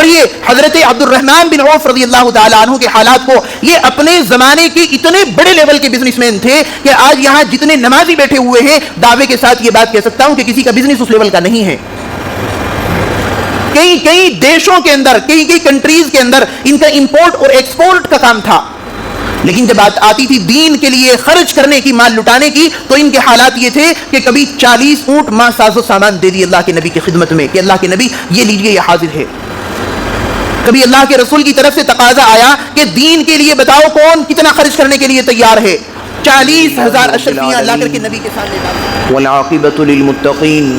پڑھیے حضرت عبد الرحمن بن عوف رضی اللہ تعالیٰ عنہ کے حالات کو. یہ اپنے زمانے کے اتنے بڑے لیول کے بزنس مین تھے کہ آج یہاں جتنے نمازی بیٹھے ہوئے ہیں دعوے کے ساتھ یہ بات کہہ سکتا ہوں کہ کسی کا بزنس اس لیول کا نہیں ہے. کئی دیشوں کے اندر, کئی کنٹریز کے اندر ان کا امپورٹ اور ایکسپورٹ کا کام تھا, لیکن جب بات آتی تھی دین کے لیے خرچ کرنے کی, مال لٹانے کی, تو ان کے حالات یہ تھے کہ کبھی 40 اونٹ ماں ساز و سامان دے دی اللہ کے نبی کی خدمت میں کہ اللہ کے نبی یہ لیجئے, یہ حاضر ہے. کبھی اللہ کے رسول کی طرف سے تقاضا آیا کہ دین کے لیے بتاؤ کون کتنا خرچ کرنے کے لیے تیار ہے, 40,000 اشرفیاں لا کر کے نبی کے سامنے ڈال. والعاقبۃ للمتقین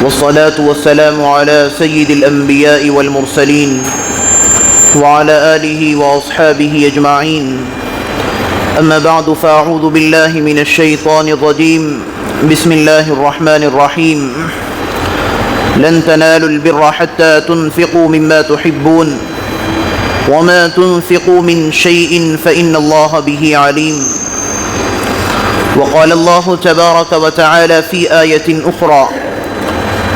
والصلاة والسلام على سید الانبیاء والمرسلین وعلى آلہ واصحابہ اجمعین. اما بعد فاعوذ باللہ من الشیطان الرجیم. بسم اللہ الرحمن الرحیم. لن تنالوا البر حتى تنفقوا مما تحبون وما تنفقوا من شيء فإن الله به عليم. وقال الله تبارك وتعالى في آية أخرى: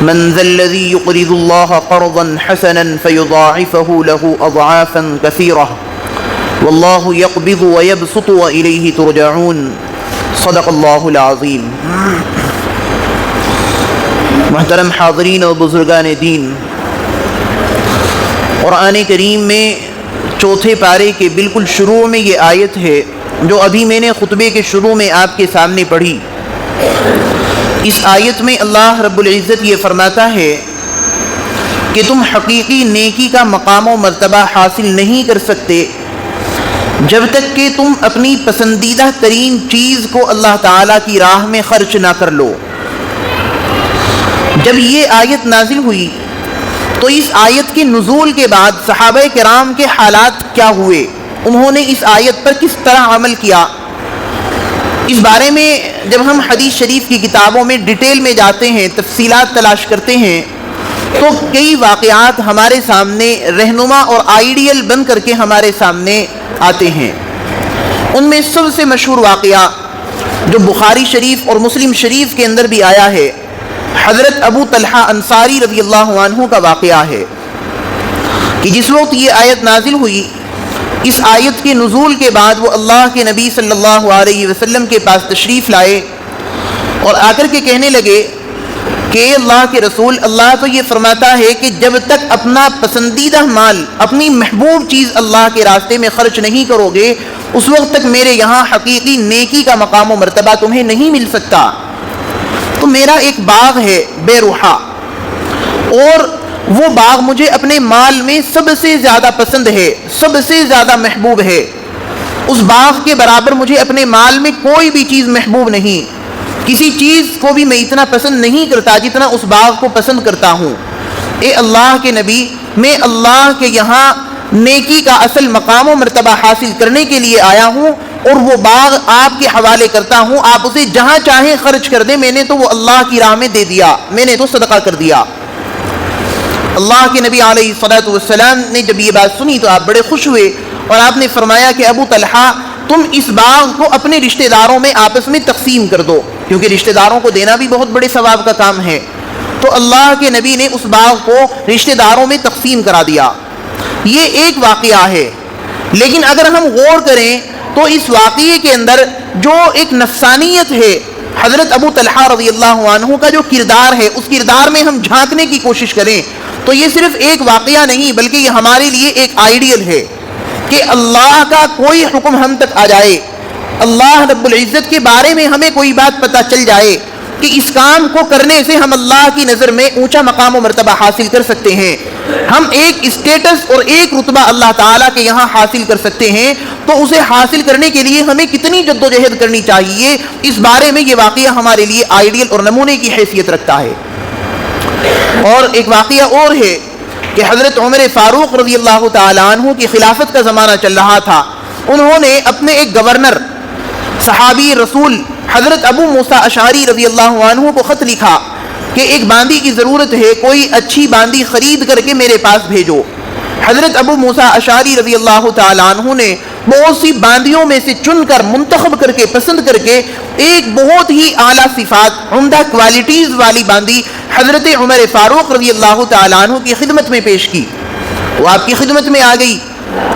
من ذا الذي يقرض الله قرضا حسنا فيضاعفه له أضعافا كثيرة والله يقبض ويبسط وإليه ترجعون. صدق الله العظيم. محترم حاضرین اور بزرگان دین، قرآن کریم میں چوتھے پارے کے بالکل شروع میں یہ آیت ہے جو ابھی میں نے خطبے کے شروع میں آپ کے سامنے پڑھی. اس آیت میں اللہ رب العزت یہ فرماتا ہے کہ تم حقیقی نیکی کا مقام و مرتبہ حاصل نہیں کر سکتے جب تک کہ تم اپنی پسندیدہ ترین چیز کو اللہ تعالیٰ کی راہ میں خرچ نہ کر لو. جب یہ آیت نازل ہوئی تو اس آیت کے نزول کے بعد صحابہ کرام کے حالات کیا ہوئے، انہوں نے اس آیت پر کس طرح عمل کیا، اس بارے میں جب ہم حدیث شریف کی کتابوں میں ڈیٹیل میں جاتے ہیں، تفصیلات تلاش کرتے ہیں، تو کئی واقعات ہمارے سامنے رہنما اور آئیڈیل بن کر کے ہمارے سامنے آتے ہیں. ان میں سب سے مشہور واقعہ جو بخاری شریف اور مسلم شریف کے اندر بھی آیا ہے، حضرت ابو طلحہ انصاری رضی اللہ عنہ کا واقعہ ہے کہ جس وقت یہ آیت نازل ہوئی، اس آیت کے نزول کے بعد وہ اللہ کے نبی صلی اللہ علیہ وسلم کے پاس تشریف لائے اور آ کر کے کہنے لگے کہ اللہ کے رسول، اللہ تو یہ فرماتا ہے کہ جب تک اپنا پسندیدہ مال، اپنی محبوب چیز اللہ کے راستے میں خرچ نہیں کرو گے، اس وقت تک میرے یہاں حقیقی نیکی کا مقام و مرتبہ تمہیں نہیں مل سکتا. تو میرا ایک باغ ہے بے روحا، اور وہ باغ مجھے اپنے مال میں سب سے زیادہ پسند ہے، سب سے زیادہ محبوب ہے. اس باغ کے برابر مجھے اپنے مال میں کوئی بھی چیز محبوب نہیں، کسی چیز کو بھی میں اتنا پسند نہیں کرتا جتنا اس باغ کو پسند کرتا ہوں. اے اللہ کے نبی، میں اللہ کے یہاں نیکی کا اصل مقام و مرتبہ حاصل کرنے کے لیے آیا ہوں، اور وہ باغ آپ کے حوالے کرتا ہوں، آپ اسے جہاں چاہیں خرچ کر دیں، میں نے تو وہ اللہ کی راہ میں دے دیا، میں نے تو صدقہ کر دیا. اللہ کے نبی علیہ الصلوۃ والسلام نے جب یہ بات سنی تو آپ بڑے خوش ہوئے اور آپ نے فرمایا کہ ابو طلحہ، تم اس باغ کو اپنے رشتہ داروں میں آپس میں تقسیم کر دو، کیونکہ رشتہ داروں کو دینا بھی بہت بڑے ثواب کا کام ہے. تو اللہ کے نبی نے اس باغ کو رشتہ داروں میں تقسیم کرا دیا. یہ ایک واقعہ ہے، لیکن اگر ہم غور کریں تو اس واقعے کے اندر جو ایک نفسانیت ہے، حضرت ابو طلحہ رضی اللہ عنہ کا جو کردار ہے، اس کردار میں ہم جھانکنے کی کوشش کریں تو یہ صرف ایک واقعہ نہیں بلکہ یہ ہمارے لیے ایک آئیڈیل ہے کہ اللہ کا کوئی حکم ہم تک آ جائے، اللہ رب العزت کے بارے میں ہمیں کوئی بات پتہ چل جائے کہ اس کام کو کرنے سے ہم اللہ کی نظر میں اونچا مقام و مرتبہ حاصل کر سکتے ہیں، ہم ایک اسٹیٹس اور ایک رتبہ اللہ تعالیٰ کے یہاں حاصل کر سکتے ہیں، تو اسے حاصل کرنے کے لیے ہمیں کتنی جد و جہد کرنی چاہیے، اس بارے میں یہ واقعہ ہمارے لیے آئیڈیل اور نمونے کی حیثیت رکھتا ہے. اور ایک واقعہ اور ہے کہ حضرت عمر فاروق رضی اللہ تعالیٰ عنہ کی خلافت کا زمانہ چل رہا تھا. انہوں نے اپنے ایک گورنر صحابی رسول حضرت ابو موسیٰ اشعری رضی اللہ عنہ کو خط لکھا کہ ایک باندی کی ضرورت ہے، کوئی اچھی باندی خرید کر کے میرے پاس بھیجو. حضرت ابو موسیٰ اشعری رضی اللہ تعالیٰ عنہ نے بہت سی باندیوں میں سے چن کر، منتخب کر کے، پسند کر کے ایک بہت ہی اعلیٰ صفات، عمدہ کوالٹیز والی باندی حضرت عمر فاروق رضی اللہ تعالیٰ عنہ کی خدمت میں پیش کی. وہ آپ کی خدمت میں آ گئی.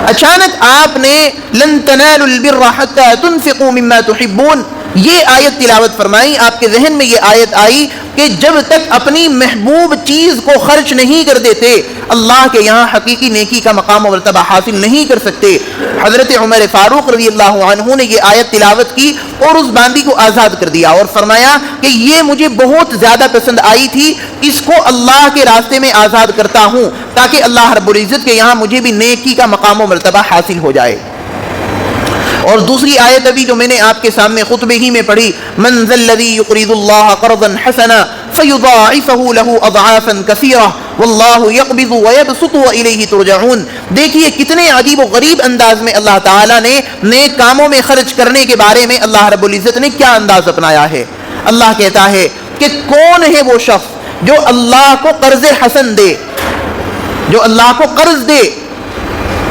اچانک آپ نے لن تنالوا البر حتى تنفقوا مما تحبون یہ آیت تلاوت فرمائی. آپ کے ذہن میں یہ آیت آئی کہ جب تک اپنی محبوب چیز کو خرچ نہیں کر دیتے اللہ کے یہاں حقیقی نیکی کا مقام و مرتبہ حاصل نہیں کر سکتے. حضرت عمر فاروق رضی اللہ عنہ نے یہ آیت تلاوت کی اور اس باندی کو آزاد کر دیا اور فرمایا کہ یہ مجھے بہت زیادہ پسند آئی تھی, اس کو اللہ کے راستے میں آزاد کرتا ہوں تاکہ اللہ رب العزت کے یہاں مجھے بھی نیکی کا مقام و مرتبہ حاصل ہو جائے. اور دوسری آیت ابھی جو میں نے آپ کے سامنے خطبے ہی میں پڑھی, من ذا الذی یقرض اللہ قرضا حسنا فیضاعفہ لہ اضعافا کثیرہ واللہ یقبض ویبسط والیہ ترجعون. دیکھیے کتنے عجیب و غریب انداز میں اللہ تعالیٰ نے نیک کاموں میں خرچ کرنے کے بارے میں اللہ رب العزت نے کیا انداز اپنایا ہے. اللہ کہتا ہے کہ کون ہے وہ شخص جو اللہ کو قرض حسن دے, جو اللہ کو قرض دے.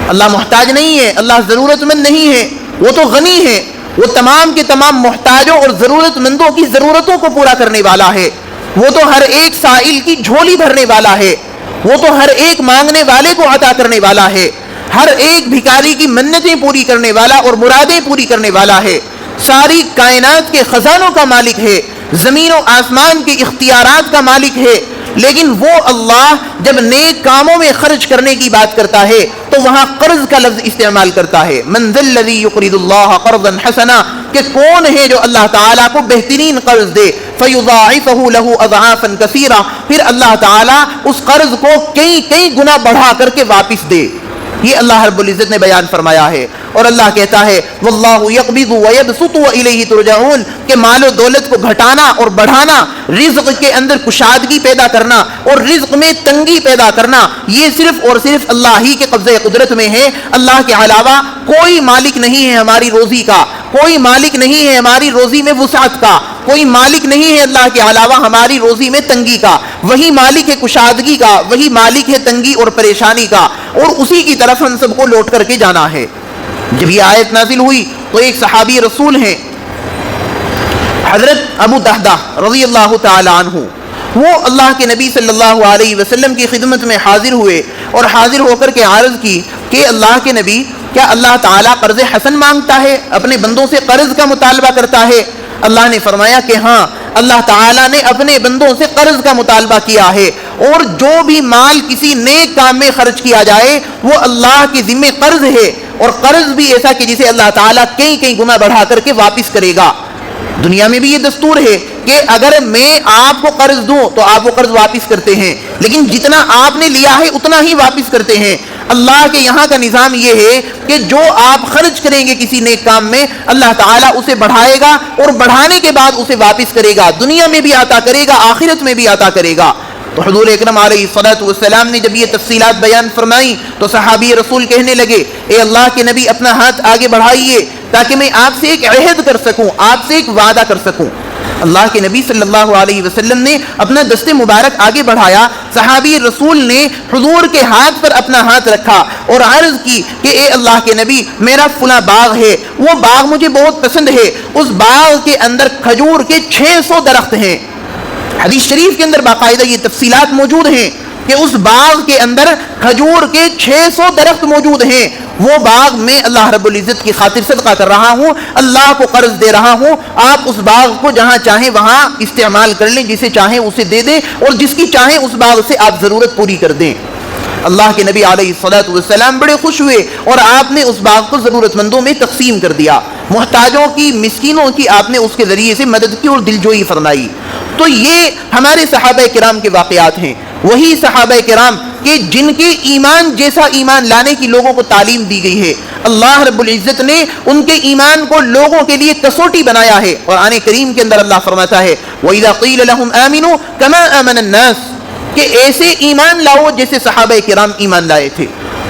اللہ محتاج نہیں ہے, اللہ ضرورت مند نہیں ہے, وہ تو غنی ہے, وہ تمام کے تمام محتاجوں اور ضرورت مندوں کی ضرورتوں کو پورا کرنے والا ہے. وہ تو ہر ایک سائل کی جھولی بھرنے والا ہے, وہ تو ہر ایک مانگنے والے کو عطا کرنے والا ہے, ہر ایک بھکاری کی منتیں پوری کرنے والا اور مرادیں پوری کرنے والا ہے. ساری کائنات کے خزانوں کا مالک ہے, زمین و آسمان کے اختیارات کا مالک ہے. لیکن وہ اللہ جب نیک کاموں میں خرچ کرنے کی بات کرتا ہے تو وہاں قرض کا لفظ استعمال کرتا ہے. من ذا الذی یقرض اللہ قرضا حسنا, کہ کون ہے جو اللہ تعالیٰ کو بہترین قرض دے, فیضاعفہ لہ اضعافا کثیرہ, پھر اللہ تعالیٰ اس قرض کو کئی گنا بڑھا کر کے واپس دے. یہ اللہ رب العزت نے بیان فرمایا ہے. اور اللہ کہتا ہے واللہ یقبض ویبسط والیہ ترجعون, کہ مال و دولت کو گھٹانا اور بڑھانا, رزق کے اندر کشادگی پیدا کرنا اور رزق میں تنگی پیدا کرنا, یہ صرف اور صرف اللہ ہی کے قبضہ قدرت میں ہے. اللہ کے علاوہ کوئی مالک نہیں ہے ہماری روزی کا, کوئی مالک نہیں ہے ہماری روزی میں وسعت کا, کوئی مالک نہیں ہے اللہ کے علاوہ ہماری روزی میں تنگی کا. وہی مالک ہے کشادگی کا, وہی مالک ہے تنگی اور پریشانی کا, اور اسی کی طرف ہم سب کو لوٹ کر کے جانا ہے. جب یہ آیت نازل ہوئی تو ایک صحابی رسول ہیں حضرت ابو دہدہ رضی اللہ تعالی عنہ, وہ اللہ کے نبی صلی اللہ علیہ وسلم کی خدمت میں حاضر ہوئے اور حاضر ہو کر کے عرض کی کہ اللہ کے نبی, کیا اللہ تعالیٰ قرض حسن مانگتا ہے, اپنے بندوں سے قرض کا مطالبہ کرتا ہے؟ اللہ نے فرمایا کہ ہاں, اللہ تعالیٰ نے اپنے بندوں سے قرض کا مطالبہ کیا ہے, اور جو بھی مال کسی نیک کام میں خرچ کیا جائے وہ اللہ کے ذمہ قرض ہے, اور قرض بھی ایسا کہ جسے اللہ تعالیٰ کئی گنا بڑھا کر کے واپس کرے گا. دنیا میں بھی یہ دستور ہے کہ اگر میں آپ کو قرض دوں تو آپ وہ قرض واپس کرتے ہیں, لیکن جتنا آپ نے لیا ہے اتنا ہی واپس کرتے ہیں. اللہ کے یہاں کا نظام یہ ہے کہ جو آپ خرچ کریں گے کسی نیک کام میں, اللہ تعالیٰ اسے بڑھائے گا اور بڑھانے کے بعد اسے واپس کرے گا, دنیا میں بھی عطا کرے گا, آخرت میں بھی عطا کرے گا. تو حضور اکرم علیہ الصلوۃ والسلام نے جب یہ تفصیلات بیان فرمائی تو صحابی رسول کہنے لگے, اے اللہ کے نبی اپنا ہاتھ آگے بڑھائیے تاکہ میں آپ سے ایک عہد کر سکوں, آپ سے ایک وعدہ کر سکوں. اللہ کے نبی صلی اللہ علیہ وسلم نے اپنا دست مبارک آگے بڑھایا. صحابی رسول نے حضور کے ہاتھ پر اپنا ہاتھ رکھا اور عرض کی کہ اے اللہ کے نبی, میرا فلاں باغ ہے, وہ باغ مجھے بہت پسند ہے, اس باغ کے اندر کھجور کے 600 درخت ہیں. حدیث شریف کے اندر باقاعدہ یہ تفصیلات موجود ہیں کہ اس باغ کے اندر کھجور کے 600 درخت موجود ہیں. وہ باغ میں اللہ رب العزت کی خاطر صدقہ کر رہا ہوں, اللہ کو قرض دے رہا ہوں. آپ اس باغ کو جہاں چاہیں وہاں استعمال کر لیں, جسے چاہیں اسے دے دیں, اور جس کی چاہیں اس باغ سے آپ ضرورت پوری کر دیں. اللہ کے نبی علیہ الصلوۃ والسلام بڑے خوش ہوئے اور آپ نے اس باغ کو ضرورت مندوں میں تقسیم کر دیا. محتاجوں کی, مسکینوں کی آپ نے اس کے ذریعے سے مدد کی اور دلجوئی فرمائی. تو یہ ہمارے صحابہ کرام کے واقعات ہیں, وہی صحابہ کرام کہ جن کے ایمان جیسا ایمان لانے کی لوگوں کو تعلیم دی گئی ہے. اللہ رب العزت نے ان کے ایمان کو لوگوں کے لیے کسوٹی بنایا ہے. قرآن کریم کے اندر اللہ فرماتا ہے وَإِذَا قِيلَ لَهُمْ آمِنُوا كَمَا آمَنَ النَّاسِ, کہ ایسے ایمان لاؤ جیسے صحابہ کرام ایمان لائے تھے.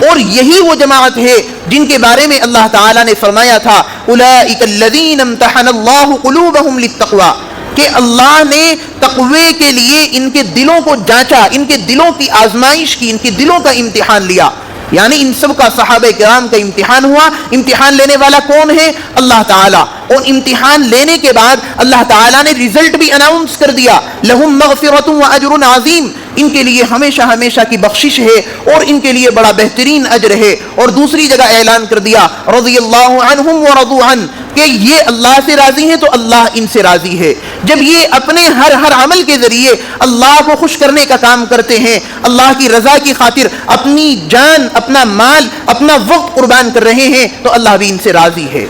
اور یہی وہ جماعت ہے جن کے بارے میں اللہ تعالیٰ نے فرمایا تھا أُولَئِكَ الَّذِينَ امْتَحَنَ اللَّهُ قُلُوبَهُمْ لِلتَّقْوَى, کہ اللہ نے تقوی کے لیے ان کے دلوں کو جانچا, ان کے دلوں کی آزمائش کی, ان کے دلوں کا امتحان لیا. یعنی ان سب کا صحابہ کرام کا امتحان ہوا. امتحان لینے والا کون ہے؟ اللہ تعالیٰ. اور امتحان لینے کے بعد اللہ تعالیٰ نے رزلٹ بھی اناؤنس کر دیا, لہم مغفرۃ واجر عظیم, ان کے لیے ہمیشہ ہمیشہ کی بخشش ہے اور ان کے لیے بڑا بہترین اجر ہے. اور دوسری جگہ اعلان کر دیا رضی اللہ عنہم ورضوا عنہ کہ یہ اللہ سے راضی ہیں تو اللہ ان سے راضی ہے. جب یہ اپنے ہر عمل کے ذریعے اللہ کو خوش کرنے کا کام کرتے ہیں, اللہ کی رضا کی خاطر اپنی جان, اپنا مال, اپنا وقت قربان کر رہے ہیں, تو اللہ بھی ان سے راضی ہے.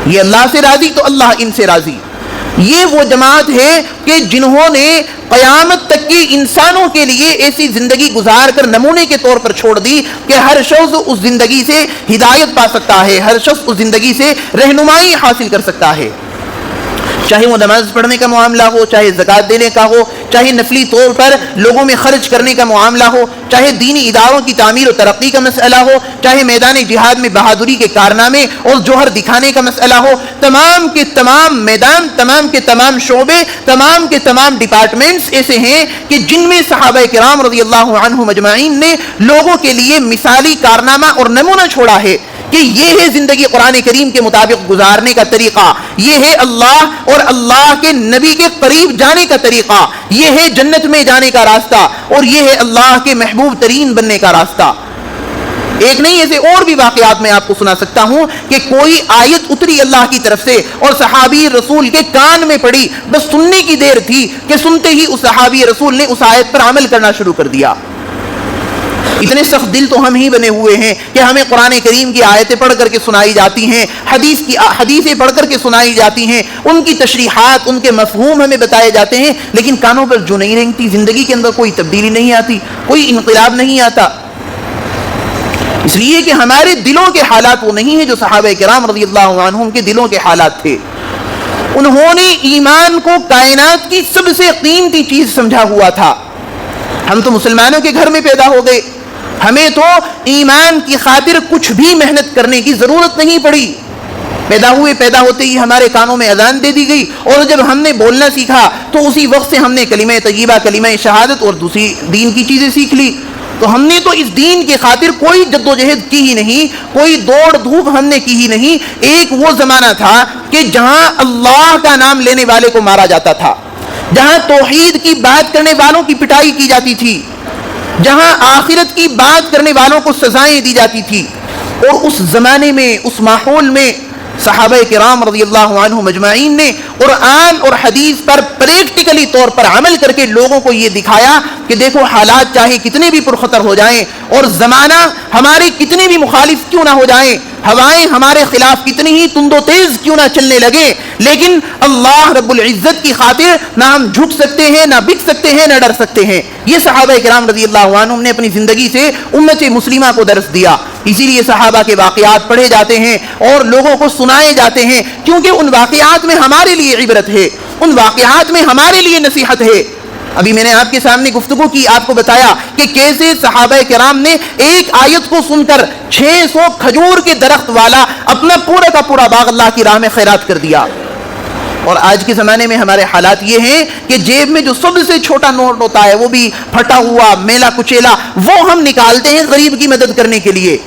یہ اللہ سے راضی تو اللہ ان سے راضی. یہ وہ جماعت ہے کہ جنہوں نے قیامت تک کی انسانوں کے لیے ایسی زندگی گزار کر نمونے کے طور پر چھوڑ دی کہ ہر شخص اس زندگی سے ہدایت پا سکتا ہے, ہر شخص اس زندگی سے رہنمائی حاصل کر سکتا ہے. چاہے وہ نماز پڑھنے کا معاملہ ہو, چاہے زکوٰۃ دینے کا ہو, چاہے نفلی طور پر لوگوں میں خرچ کرنے کا معاملہ ہو, چاہے دینی اداروں کی تعمیر و ترقی کا مسئلہ ہو, چاہے میدان جہاد میں بہادری کے کارنامے اور جوہر دکھانے کا مسئلہ ہو, تمام کے تمام میدان, تمام کے تمام شعبے, تمام کے تمام ڈپارٹمنٹس ایسے ہیں کہ جن میں صحابہ کرام رضی اللہ عنہم اجمعین نے لوگوں کے لیے مثالی کارنامہ اور نمونہ چھوڑا ہے کہ یہ ہے زندگی قرآن کریم کے مطابق گزارنے کا طریقہ, یہ ہے اللہ اور اللہ کے نبی کے قریب جانے کا طریقہ, یہ ہے جنت میں جانے کا راستہ, اور یہ ہے اللہ کے محبوب ترین بننے کا راستہ. ایک نہیں ایسے اور بھی واقعات میں آپ کو سنا سکتا ہوں کہ کوئی آیت اتری اللہ کی طرف سے اور صحابی رسول کے کان میں پڑی, بس سننے کی دیر تھی کہ سنتے ہی اس صحابی رسول نے اس آیت پر عمل کرنا شروع کر دیا. اتنے سخت دل تو ہم ہی بنے ہوئے ہیں کہ ہمیں قرآن کریم کی آیتیں پڑھ کر کے سنائی جاتی ہیں, حدیثیں پڑھ کر کے سنائی جاتی ہیں, ان کی تشریحات, ان کے مفہوم ہمیں بتائے جاتے ہیں, لیکن کانوں پر جو نہیں رینگتی, زندگی کے اندر کوئی تبدیلی نہیں آتی, کوئی انقلاب نہیں آتا. اس لیے کہ ہمارے دلوں کے حالات وہ نہیں ہیں جو صحابہ کرام رضی اللہ عنہم کے دلوں کے حالات تھے. انہوں نے ایمان کو کائنات کی سب سے قیمتی چیز سمجھا ہوا تھا. ہم تو مسلمانوں کے گھر میں پیدا ہو گئے, ہمیں تو ایمان کی خاطر کچھ بھی محنت کرنے کی ضرورت نہیں پڑی. پیدا ہوتے ہی ہمارے کانوں میں اذان دے دی گئی, اور جب ہم نے بولنا سیکھا تو اسی وقت سے ہم نے کلمہ طیبہ, کلمہ شہادت اور دوسری دین کی چیزیں سیکھ لی. تو ہم نے تو اس دین کی خاطر کوئی جد و جہد کی ہی نہیں, کوئی دوڑ دھوپ ہم نے کی ہی نہیں. ایک وہ زمانہ تھا کہ جہاں اللہ کا نام لینے والے کو مارا جاتا تھا, جہاں توحید کی بات کرنے والوں کی پٹائی کی جاتی تھی, جہاں آخرت کی بات کرنے والوں کو سزائیں دی جاتی تھی. اور اس زمانے میں, اس ماحول میں صحابہ کرام رضی اللہ عنہم اجمعین نے قرآن اور حدیث پر پریکٹیکلی طور پر عمل کر کے لوگوں کو یہ دکھایا کہ دیکھو, حالات چاہے کتنے بھی پرخطر ہو جائیں اور زمانہ ہمارے کتنے بھی مخالف کیوں نہ ہو جائیں, ہوائیں ہمارے خلاف کتنی ہی تند و تیز کیوں نہ چلنے لگے, لیکن اللہ رب العزت کی خاطر نہ ہم جھک سکتے ہیں, نہ بک سکتے ہیں, نہ ڈر سکتے ہیں. یہ صحابہ کرام رضی اللہ عنہم نے اپنی زندگی سے امت مسلمہ کو درس دیا. اسی لیے صحابہ کے واقعات پڑھے جاتے ہیں اور لوگوں کو سنائے جاتے ہیں, کیونکہ ان واقعات میں ہمارے لیے عبرت ہے, ان واقعات میں ہمارے لیے نصیحت ہے. ابھی میں نے آپ کے سامنے گفتگو کی, آپ کو بتایا کہ کیسے صحابہ کرام نے ایک آیت کو سن کر 600 کھجور کے درخت والا اپنا پورا کا پورا باغ اللہ کی راہ میں خیرات کر دیا. اور آج کے زمانے میں ہمارے حالات یہ ہیں کہ جیب میں جو سب سے چھوٹا نوٹ ہوتا ہے, وہ بھی پھٹا ہوا, میلا کچیلا, وہ ہم نکالتے ہیں غریب کی مدد کرنے کے لیے,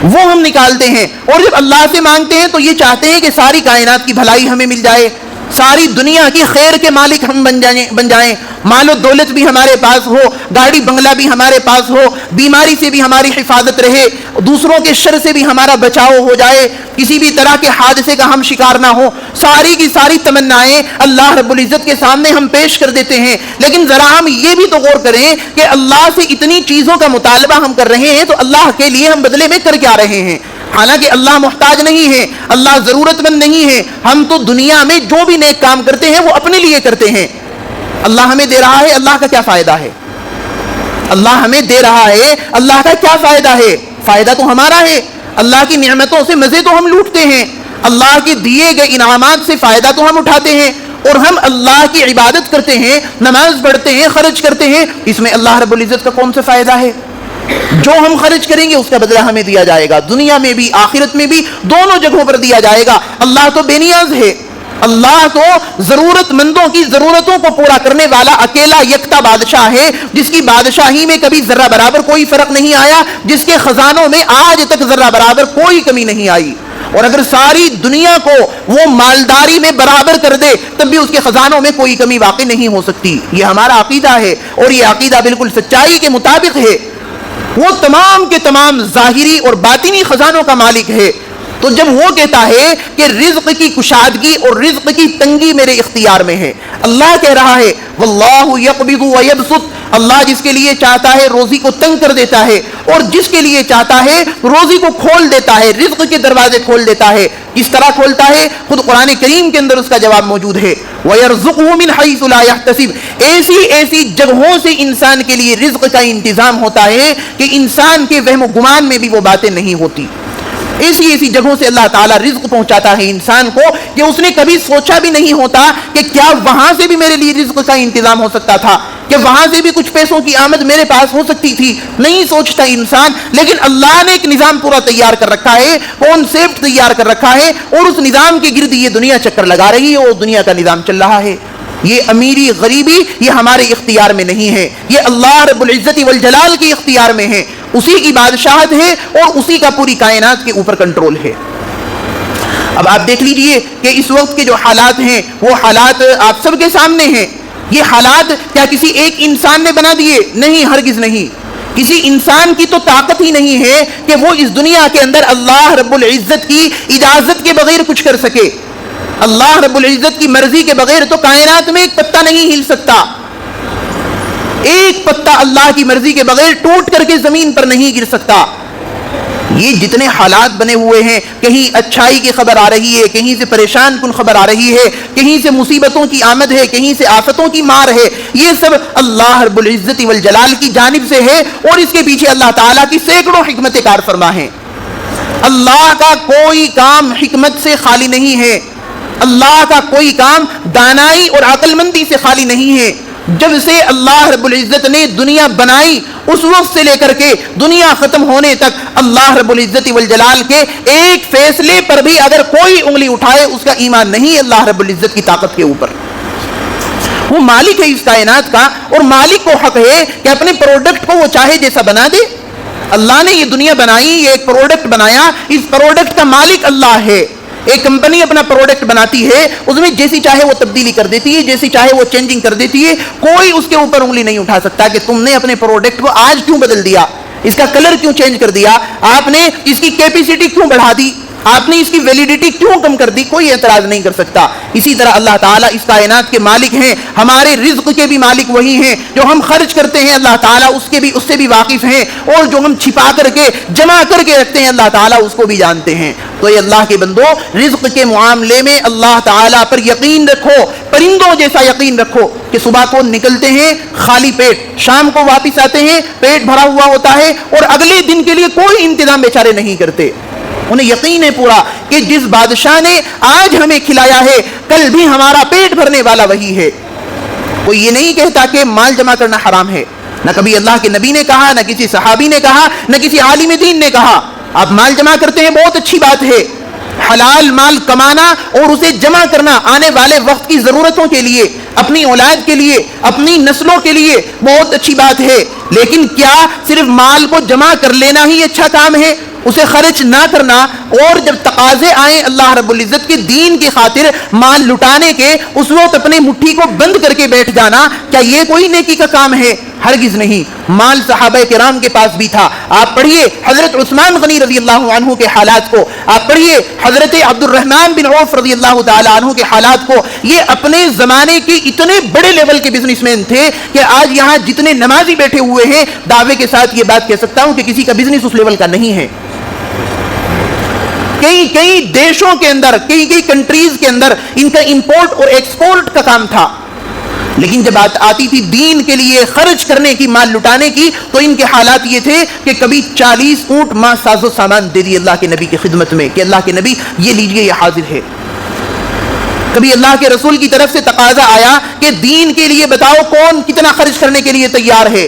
وہ ہم نکالتے ہیں. اور جب اللہ سے مانگتے ہیں تو یہ چاہتے ہیں کہ ساری کائنات کی بھلائی ہمیں مل جائے, ساری دنیا کی خیر کے مالک ہم بن جائیں, مال و دولت بھی ہمارے پاس ہو, گاڑی بنگلہ بھی ہمارے پاس ہو, بیماری سے بھی ہماری حفاظت رہے, دوسروں کے شر سے بھی ہمارا بچاؤ ہو جائے, کسی بھی طرح کے حادثے کا ہم شکار نہ ہو. ساری کی ساری تمنائیں اللہ رب العزت کے سامنے ہم پیش کر دیتے ہیں. لیکن ذرا ہم یہ بھی تو غور کریں کہ اللہ سے اتنی چیزوں کا مطالبہ ہم کر رہے ہیں تو اللہ کے لیے ہم بدلے میں کر کیا رہے ہیں؟ حالانکہ اللہ محتاج نہیں ہے, اللہ ضرورت مند نہیں ہے. ہم تو دنیا میں جو بھی نیک کام کرتے ہیں وہ اپنے لیے کرتے ہیں. اللہ ہمیں دے رہا ہے, اللہ کا کیا فائدہ ہے؟ اللہ ہمیں دے رہا ہے, اللہ کا کیا فائدہ ہے؟ فائدہ تو ہمارا ہے. اللہ کی نعمتوں سے مزے تو ہم لوٹتے ہیں, اللہ کے دیے گئے انعامات سے فائدہ تو ہم اٹھاتے ہیں, اور ہم اللہ کی عبادت کرتے ہیں, نماز پڑھتے ہیں, خرچ کرتے ہیں. اس میں اللہ رب العزت کا کون سا فائدہ ہے؟ جو ہم خرچ کریں گے اس کا بدلہ ہمیں دیا جائے گا, دنیا میں بھی آخرت میں بھی, دونوں جگہوں پر دیا جائے گا. اللہ تو بے نیاز ہے, اللہ تو ضرورت مندوں کی ضرورتوں کو پورا کرنے والا اکیلا یکتا بادشاہ ہے, جس کی بادشاہی میں کبھی ذرہ برابر کوئی فرق نہیں آیا, جس کے خزانوں میں آج تک ذرہ برابر کوئی کمی نہیں آئی. اور اگر ساری دنیا کو وہ مالداری میں برابر کر دے تب بھی اس کے خزانوں میں کوئی کمی واقع نہیں ہو سکتی. یہ ہمارا عقیدہ ہے اور یہ عقیدہ بالکل سچائی کے مطابق ہے. وہ تمام کے تمام ظاہری اور باطنی خزانوں کا مالک ہے. تو جب وہ کہتا ہے کہ رزق کی کشادگی اور رزق کی تنگی میرے اختیار میں ہے, اللہ کہہ رہا ہے واللہ یقبض ویبسط, اللہ جس کے لیے چاہتا ہے روزی کو تنگ کر دیتا ہے اور جس کے لیے چاہتا ہے روزی کو کھول دیتا ہے, رزق کے دروازے کھول دیتا ہے. کس طرح کھولتا ہے؟ خود قرآن کریم کے اندر اس کا جواب موجود ہے. وَيَرْزُقْهُ مِنْ حَيْثُ لَا يَحْتَسِبْ, ایسی جگہوں سے انسان کے لیے رزق کا انتظام ہوتا ہے کہ انسان کے وہم و گمان میں بھی وہ باتیں نہیں ہوتی. ایسی جگہوں سے اللہ تعالیٰ رزق پہنچاتا ہے انسان کو کہ اس نے کبھی سوچا بھی نہیں ہوتا کہ کیا وہاں سے بھی میرے لیے رزق کا انتظام ہو سکتا تھا, کہ وہاں سے بھی کچھ پیسوں کی آمد میرے پاس ہو سکتی تھی. نہیں سوچتا انسان, لیکن اللہ نے ایک نظام پورا تیار کر رکھا ہے, کانسیپٹ تیار کر رکھا ہے, اور اس نظام کے گرد یہ دنیا چکر لگا رہی ہے اور دنیا کا نظام چل رہا ہے. یہ امیری غریبی یہ ہمارے اختیار میں نہیں ہے, یہ اللہ رب العزت والجلال کے اختیار میں ہے. اسی کی بادشاہت ہے اور اسی کا پوری کائنات کے اوپر کنٹرول ہے. اب آپ دیکھ لیجئے کہ اس وقت کے جو حالات ہیں وہ حالات آپ سب کے سامنے ہیں. یہ حالات کیا کسی ایک انسان نے بنا دیے؟ نہیں, ہرگز نہیں. کسی انسان کی تو طاقت ہی نہیں ہے کہ وہ اس دنیا کے اندر اللہ رب العزت کی اجازت کے بغیر کچھ کر سکے. اللہ رب العزت کی مرضی کے بغیر تو کائنات میں ایک پتا نہیں ہل سکتا. ایک پتا اللہ کی مرضی کے بغیر ٹوٹ کر کے زمین پر نہیں گر سکتا. یہ جتنے حالات بنے ہوئے ہیں, کہیں اچھائی کی خبر آ رہی ہے, کہیں سے پریشان کن خبر آ رہی ہے, کہیں سے مصیبتوں کی آمد ہے, کہیں سے آفتوں کی مار ہے, یہ سب اللہ رب العزت والجلال کی جانب سے ہے اور اس کے پیچھے اللہ تعالیٰ کی سینکڑوں حکمت کار فرما ہیں. اللہ کا کوئی کام حکمت سے خالی نہیں ہے, اللہ کا کوئی کام دانائی اور عقل مندی سے خالی نہیں ہے. جب سے اللہ رب العزت نے دنیا بنائی اس وقت سے لے کر کے دنیا ختم ہونے تک اللہ رب العزت والجلال کے ایک فیصلے پر بھی اگر کوئی انگلی اٹھائے اس کا ایمان نہیں اللہ رب العزت کی طاقت کے اوپر. وہ مالک ہے اس کائنات کا, اور مالک کو حق ہے کہ اپنے پروڈکٹ کو وہ چاہے جیسا بنا دے. اللہ نے یہ دنیا بنائی, یہ ایک پروڈکٹ بنایا, اس پروڈکٹ کا مالک اللہ ہے. ایک کمپنی اپنا پروڈکٹ بناتی ہے, اس میں جیسی چاہے وہ تبدیلی کر دیتی ہے, جیسی چاہے وہ چینجنگ کر دیتی ہے. کوئی اس کے اوپر انگلی نہیں اٹھا سکتا کہ تم نے اپنے پروڈکٹ کو آج کیوں بدل دیا, اس کا کلر کیوں چینج کر دیا, آپ نے اس کی کیپیسٹی کیوں بڑھا دی, آپ نے اس کی ویلیڈیٹی کیوں کم کر دی. کوئی اعتراض نہیں کر سکتا. اسی طرح اللہ تعالیٰ اس کائنات کے مالک ہیں, ہمارے رزق کے بھی مالک وہی ہیں. جو ہم خرچ کرتے ہیں اللہ تعالیٰ اس سے بھی واقف ہیں, اور جو ہم چھپا کر کے جمع کر کے رکھتے ہیں اللہ تعالیٰ اس کو بھی جانتے ہیں. تو یہ اللہ کے بندو, رزق کے معاملے میں اللہ تعالیٰ پر یقین رکھو, پرندوں جیسا یقین رکھو کہ صبح کو نکلتے ہیں خالی پیٹ, شام کو واپس آتے ہیں پیٹ بھرا ہوا ہوتا ہے, اور اگلے دن کے لیے کوئی انتظام بیچارے نہیں کرتے. انہیں یقین ہے پورا کہ جس بادشاہ نے آج ہمیں کھلایا ہے کل بھی ہمارا پیٹ بھرنے والا وہی ہے. کوئی یہ نہیں کہتا کہ مال جمع کرنا حرام ہے, نہ کبھی اللہ کے نبی نے کہا, نہ کسی صحابی نے کہا, نہ کسی عالم دین نے کہا. آپ مال جمع کرتے ہیں بہت اچھی بات ہے, حلال مال کمانا اور اسے جمع کرنا آنے والے وقت کی ضرورتوں کے لیے, اپنی اولاد کے لیے, اپنی نسلوں کے لیے بہت اچھی بات ہے. لیکن کیا صرف مال کو جمع کر لینا ہی اچھا کام ہے, اسے خرچ نہ کرنا, اور جب تقاضے آئیں اللہ رب العزت کے دین کی خاطر مال لٹانے کے اس وقت اپنے مٹھی کو بند کر کے بیٹھ جانا, کیا یہ کوئی نیکی کا کام ہے؟ ہرگز نہیں. مال صحابہ کرام کے پاس بھی تھا. آپ پڑھیے حضرت عثمان غنی رضی اللہ عنہ کے حالات کو, آپ پڑھیے حضرت عبد الرحمن بن عوف رضی اللہ تعالی عنہ کے حالات کو. یہ اپنے زمانے کے اتنے بڑے لیول کے بزنس مین تھے کہ آج یہاں جتنے نمازی بیٹھے ہوئے ہیں دعوے کے ساتھ یہ بات کہہ سکتا ہوں کہ کسی کا بزنس اس لیول کا نہیں ہے. کئی دیشوں کے اندر, کئی کنٹریز کے اندر ان کا امپورٹ اور ایکسپورٹ کا کام تھا, لیکن جب بات آتی تھی دین کے لیے خرچ کرنے کی, مال لٹانے کی, تو ان کے حالات یہ تھے کہ کبھی 40 اونٹ ماں ساز و سامان دے دی اللہ کے نبی کی خدمت میں کہ اللہ کے نبی یہ لیجئے یہ حاضر ہے. کبھی اللہ کے رسول کی طرف سے تقاضا آیا کہ دین کے لیے بتاؤ کون کتنا خرچ کرنے کے لیے تیار ہے,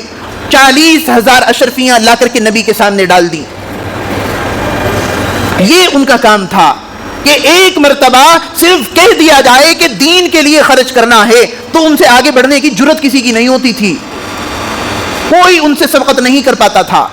40,000 اشرفیاں لا کر کے نبی کے سامنے ڈال دی. یہ ان کا کام تھا کہ ایک مرتبہ صرف کہہ دیا جائے کہ دین کے لیے خرچ کرنا ہے تو ان سے آگے بڑھنے کی جرت کسی کی نہیں ہوتی تھی, کوئی ان سے سبقت نہیں کر پاتا تھا.